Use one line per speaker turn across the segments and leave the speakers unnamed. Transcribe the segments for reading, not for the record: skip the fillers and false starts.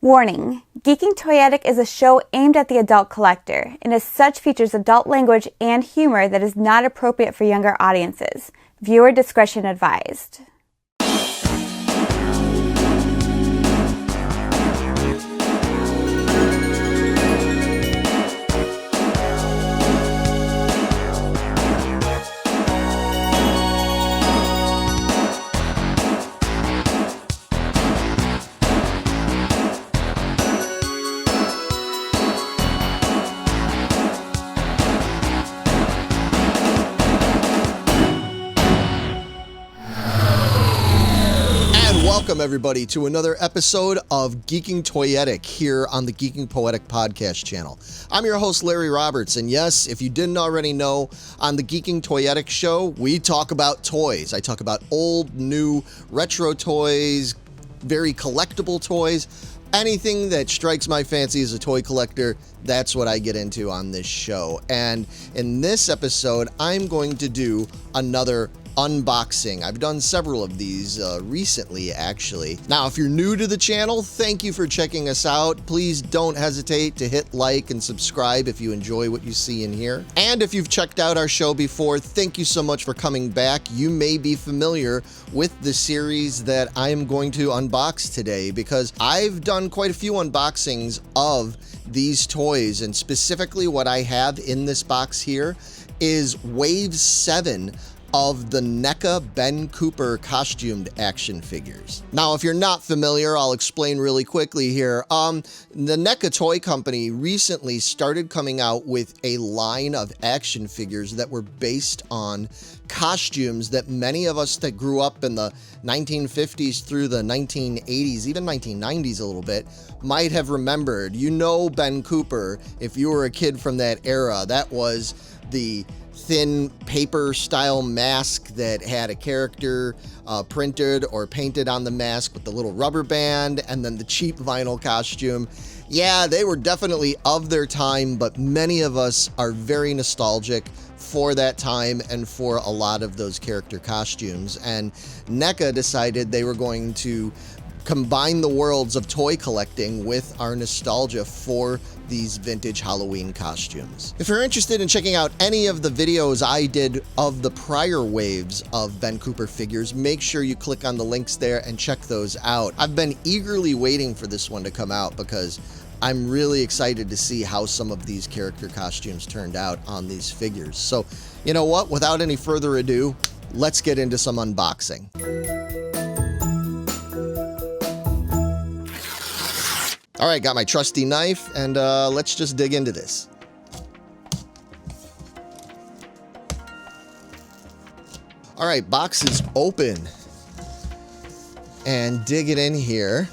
Warning: Geeking Toyetic is a show aimed at the adult collector, and as such features adult language and humor that is not appropriate for younger audiences. Viewer discretion advised.
Welcome everybody to another episode of Geeking Toyetic here on the Geeking Poetic podcast channel. I'm your host Larry Roberts, and yes, if you didn't already know, on the Geeking Toyetic show, we talk about toys. I talk about old, new, retro toys, very collectible toys. Anything that strikes my fancy as a toy collector, that's what I get into on this show. And in this episode, I'm going to do another unboxing. I've done several of these recently, actually. Now, if you're new to the channel, thank you for checking us out. Please don't hesitate to hit like and subscribe if you enjoy what you see in here. And if you've checked out our show before, thank you so much for coming back. You may be familiar with the series that I'm going to unbox today because I've done quite a few unboxings of these toys, and specifically what I have in this box here is Wave 7 of the NECA Ben Cooper costumed action figures. Now, if you're not familiar, I'll explain really quickly here. The NECA Toy Company recently started coming out with a line of action figures that were based on costumes that many of us that grew up in the 1950s through the 1980s, even 1990s a little bit, might have remembered. You know Ben Cooper, if you were a kid from that era. That was the thin paper style mask that had a character printed or painted on the mask with the little rubber band, and then the cheap vinyl costume. Yeah, they were definitely of their time, but many of us are very nostalgic for that time and for a lot of those character costumes. And NECA decided they were going to combine the worlds of toy collecting with our nostalgia for these vintage Halloween costumes. If you're interested in checking out any of the videos I did of the prior waves of Ben Cooper figures, make sure you click on the links there and check those out. I've been eagerly waiting for this one to come out because I'm really excited to see how some of these character costumes turned out on these figures. So, you know what? Without any further ado, let's get into some unboxing. All right, got my trusty knife, and let's just dig into this. All right, box is open. And dig it in here.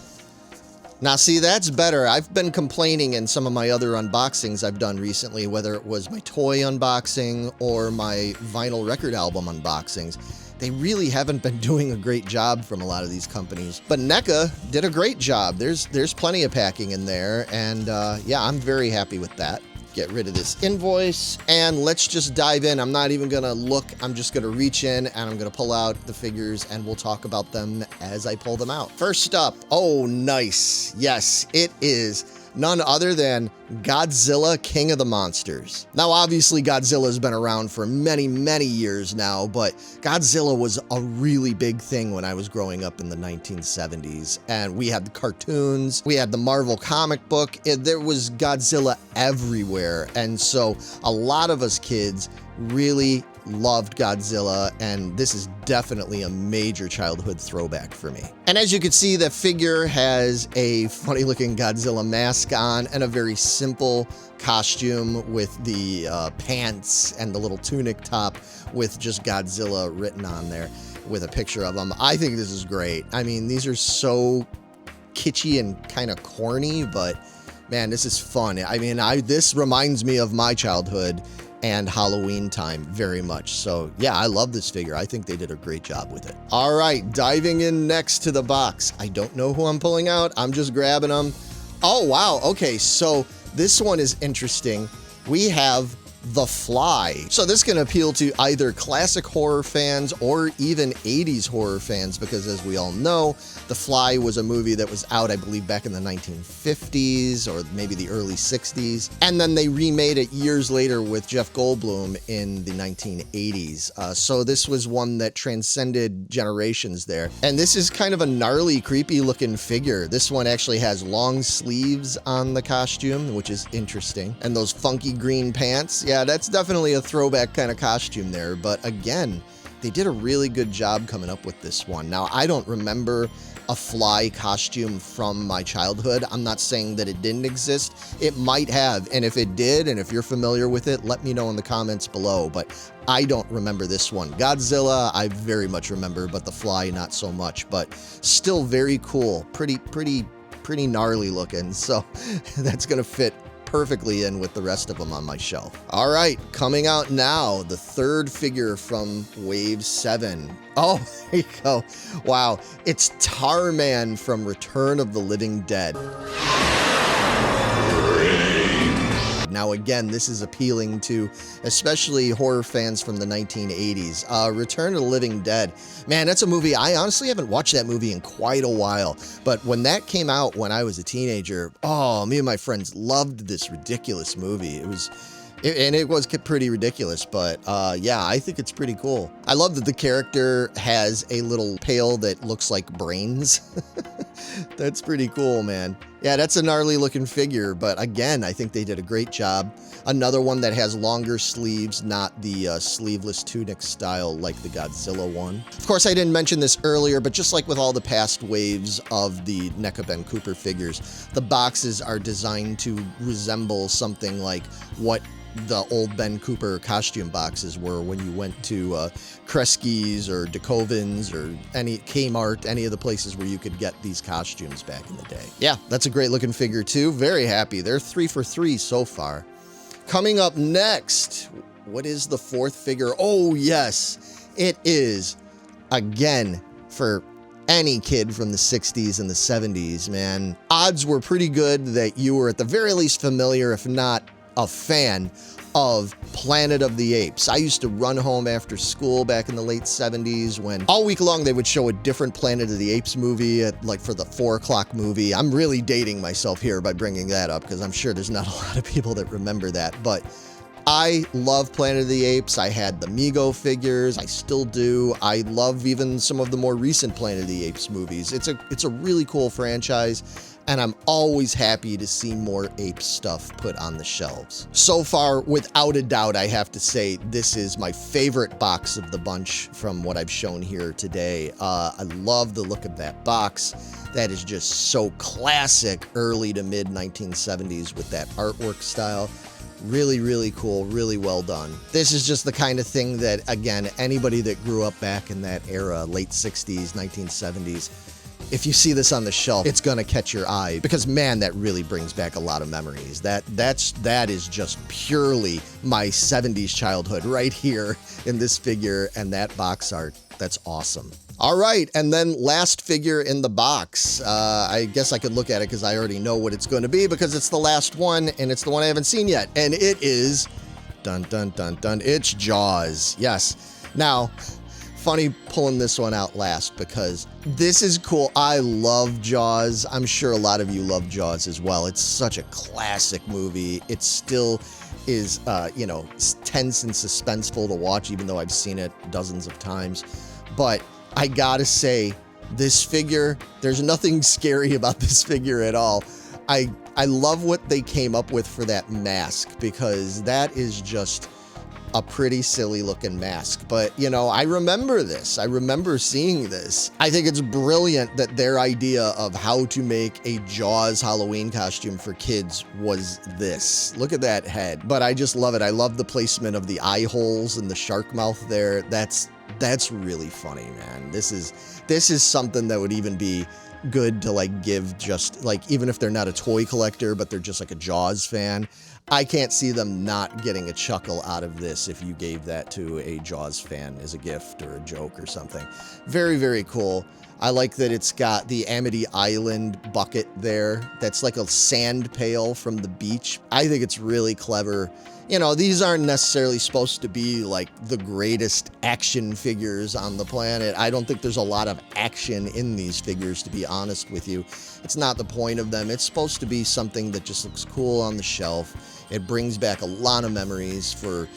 Now, see, that's better. I've been complaining in some of my other unboxings I've done recently, whether it was my toy unboxing or my vinyl record album unboxings. They really haven't been doing a great job from a lot of these companies. But NECA did a great job. There's plenty of packing in there, and yeah, I'm very happy with that. Get rid of this invoice, and let's just dive in. I'm not even gonna look. I'm just gonna reach in, and I'm gonna pull out the figures, and we'll talk about them as I pull them out. First up, oh, nice. Yes, it is none other than Godzilla, King of the Monsters. Now, obviously, Godzilla's been around for many, many years now, but Godzilla was a really big thing when I was growing up in the 1970s. And we had the cartoons, we had the Marvel comic book, there was Godzilla everywhere. And so a lot of us kids really loved Godzilla, and this is definitely a major childhood throwback for me. And as you can see, the figure has a funny looking Godzilla mask on and a very simple costume with the pants and the little tunic top with just Godzilla written on there with a picture of him. I think this is great. I mean, these are so kitschy and kind of corny, but man, this is fun. I mean, this reminds me of my childhood and Halloween time very much. So yeah, I love this figure. I think they did a great job with it. All right, diving in next to the box. I don't know who I'm pulling out. I'm just grabbing them. Oh, wow. Okay, so this one is interesting. We have The Fly. So this can appeal to either classic horror fans or even 80s horror fans, because as we all know, The Fly was a movie that was out, I believe, back in the 1950s or maybe the early 60s. And then they remade it years later with Jeff Goldblum in the 1980s. So this was one that transcended generations there. And this is kind of a gnarly, creepy looking figure. This one actually has long sleeves on the costume, which is interesting. And those funky green pants. Yeah, that's definitely a throwback kind of costume there. But again, they did a really good job coming up with this one. Now, I don't remember a Fly costume from my childhood. I'm not saying that it didn't exist. It might have. And if it did, and if you're familiar with it, let me know in the comments below. But I don't remember this one. Godzilla, I very much remember, but the Fly, not so much. But still very cool. Pretty gnarly looking. So that's going to fit perfectly in with the rest of them on my shelf. All right, coming out now, the third figure from Wave 7. Oh, there you go. Wow, it's Tarman from Return of the Living Dead. Now, again, this is appealing to especially horror fans from the 1980s. Return of the Living Dead. Man, that's a movie. I honestly haven't watched that movie in quite a while. But when that came out when I was a teenager, oh, me and my friends loved this ridiculous movie. It was pretty ridiculous, but yeah, I think it's pretty cool. I love that the character has a little pail that looks like brains. That's pretty cool, man. Yeah, that's a gnarly looking figure, but again, I think they did a great job. Another one that has longer sleeves, not the sleeveless tunic style like the Godzilla one. Of course, I didn't mention this earlier, but just like with all the past waves of the NECA Ben Cooper figures, the boxes are designed to resemble something like what the old Ben Cooper costume boxes were when you went to Kresge's or DeKoven's or any Kmart, any of the places where you could get these costumes back in the day. Yeah, that's a great looking figure too. Very happy. They're 3 for 3 so far. Coming up next, what is the fourth figure? Oh yes, it is, again, for any kid from the 60s and the 70s, man. Odds were pretty good that you were at the very least familiar, if not a fan of Planet of the Apes. I used to run home after school back in the late 70s when all week long they would show a different Planet of the Apes movie like for the 4 o'clock movie. I'm really dating myself here by bringing that up because I'm sure there's not a lot of people that remember that, but I love Planet of the Apes. I had the Mego figures. I still do. I love even some of the more recent Planet of the Apes movies. It's a really cool franchise, and I'm always happy to see more ape stuff put on the shelves. So far, without a doubt, I have to say this is my favorite box of the bunch from what I've shown here today. I love the look of that box. That is just so classic early to mid 1970s with that artwork style. Really, really cool, really well done. This is just the kind of thing that, again, anybody that grew up back in that era, late 60s, 1970s, if you see this on the shelf, it's gonna catch your eye because, man, that really brings back a lot of memories. That is just purely my 70s childhood right here in this figure and that box art. That's awesome. All right, and then last figure in the box. I guess I could look at it because I already know what it's going to be because it's the last one and it's the one I haven't seen yet. And it is, dun dun dun dun, it's Jaws. Yes. Now, funny pulling this one out last because this is cool. I love Jaws. I'm sure a lot of you love Jaws as well. It's such a classic movie. It still is, you know, tense and suspenseful to watch, even though I've seen it dozens of times. But I gotta say, this figure, there's nothing scary about this figure at all. I love what they came up with for that mask because that is just a pretty silly looking mask. But, you know, I remember this. I remember seeing this. I think it's brilliant that their idea of how to make a Jaws Halloween costume for kids was this. Look at that head. But I just love it. I love the placement of the eye holes and the shark mouth there. That's really funny, man. This is something that would even be good to like give just like, even if they're not a toy collector, but they're just like a Jaws fan. I can't see them not getting a chuckle out of this if you gave that to a Jaws fan as a gift or a joke or something. Very, very cool. I like that it's got the Amity Island bucket there. That's like a sand pail from the beach. I think it's really clever. You know, these aren't necessarily supposed to be like the greatest action figures on the planet. I don't think there's a lot of action in these figures, to be honest with you. It's not the point of them. It's supposed to be something that just looks cool on the shelf. It brings back a lot of memories for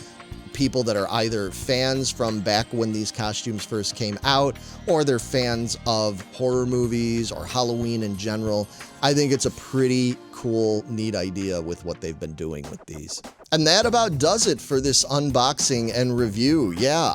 people that are either fans from back when these costumes first came out, or they're fans of horror movies or Halloween in general. I think it's a pretty cool, neat idea with what they've been doing with these. And that about does it for this unboxing and review. Yeah,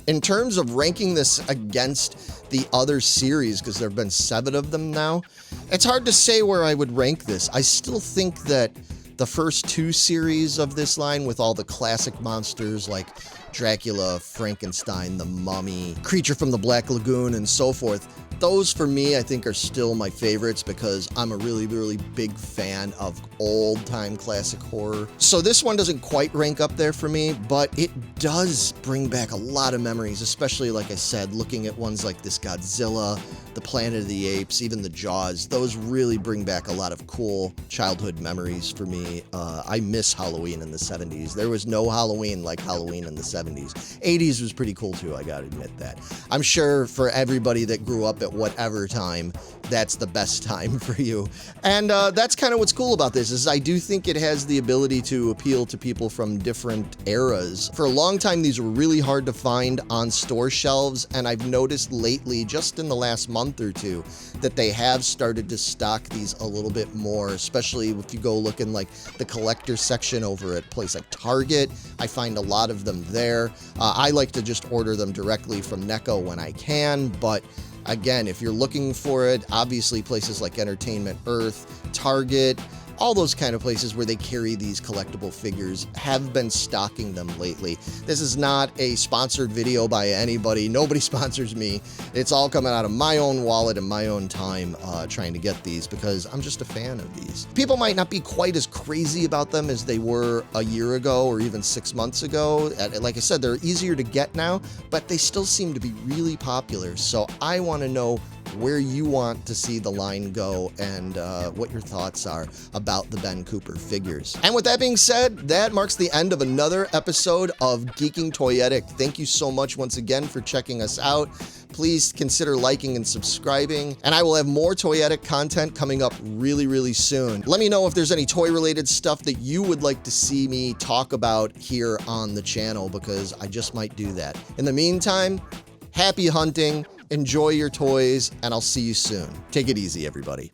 in terms of ranking this against the other series, because there have been 7 of them now, it's hard to say where I would rank this. I still think that the first 2 series of this line, with all the classic monsters like Dracula, Frankenstein, the Mummy, Creature from the Black Lagoon, and so forth, those for me I think are still my favorites because I'm a really, really big fan of old-time classic horror. So this one doesn't quite rank up there for me, but it does bring back a lot of memories, especially, like I said, looking at ones like this Godzilla, the Planet of the Apes, even the Jaws. Those really bring back a lot of cool childhood memories for me. I miss Halloween in the 70s. There was no Halloween like Halloween in the 70s. 80s was pretty cool too, I gotta admit that. I'm sure for everybody that grew up at whatever time, that's the best time for you. And that's kind of what's cool about this, is I do think it has the ability to appeal to people from different eras. For a long time, these were really hard to find on store shelves, and I've noticed lately, just in the last month or two, that they have started to stock these a little bit more, especially if you go look in like the collector section over at a place like Target. I find a lot of them there. I like to just order them directly from NECA when I can, but again, if you're looking for it, obviously places like Entertainment Earth, Target, all those kind of places where they carry these collectible figures have been stocking them lately. This is not a sponsored video by anybody. Nobody sponsors me. It's all coming out of my own wallet and my own time trying to get these, because I'm just a fan of these. People might not be quite as crazy about them as they were a year ago or even 6 months ago. Like I said, they're easier to get now, but they still seem to be really popular. So I want to know where you want to see the line go and what your thoughts are about the Ben Cooper figures. And with that being said, that marks the end of another episode of Geeking Toyetic. Thank you so much once again for checking us out. Please consider liking and subscribing, and I will have more toyetic content coming up really, really soon. Let me know if there's any toy-related stuff that you would like to see me talk about here on the channel, because I just might do that. In the meantime, happy hunting, enjoy your toys, and I'll see you soon. Take it easy, everybody.